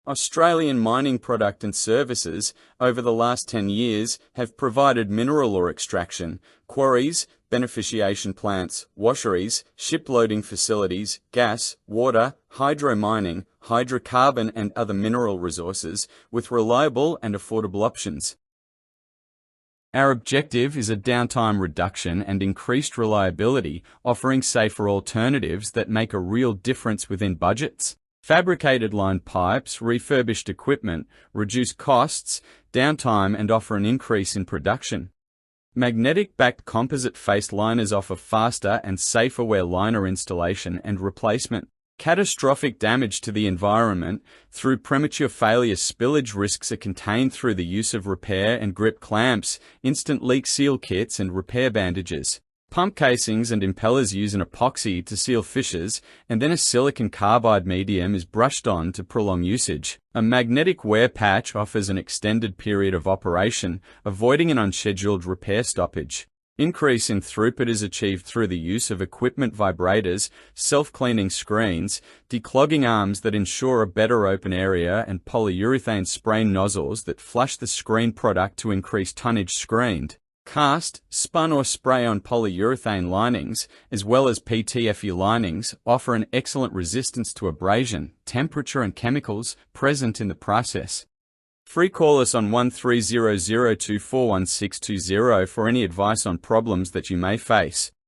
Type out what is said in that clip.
Australian mining product and services over the last 10 years have provided mineral ore extraction, quarries, beneficiation plants, washeries, shiploading facilities, gas, water, hydro mining, hydrocarbon and other mineral resources with reliable and affordable options. Our objective is a downtime reduction and increased reliability, offering safer alternatives that make a real difference within budgets. Fabricated line pipes, refurbished equipment, reduce costs, downtime and offer an increase in production. Magnetic-backed composite face liners offer faster and safer wear liner installation and replacement. Catastrophic damage to the environment through premature failure spillage risks are contained through the use of repair and grip clamps, instant leak seal kits and repair bandages. Pump casings and impellers use an epoxy to seal fissures, and then a silicon carbide medium is brushed on to prolong usage. A magnetic wear patch offers an extended period of operation, avoiding an unscheduled repair stoppage. Increase in throughput is achieved through the use of equipment vibrators, self-cleaning screens, declogging arms that ensure a better open area, and polyurethane spray nozzles that flush the screen product to increase tonnage screened. Cast, spun or spray-on polyurethane linings, as well as PTFE linings, offer an excellent resistance to abrasion, temperature and chemicals present in the process. Free call us on 1300241620 for any advice on problems that you may face.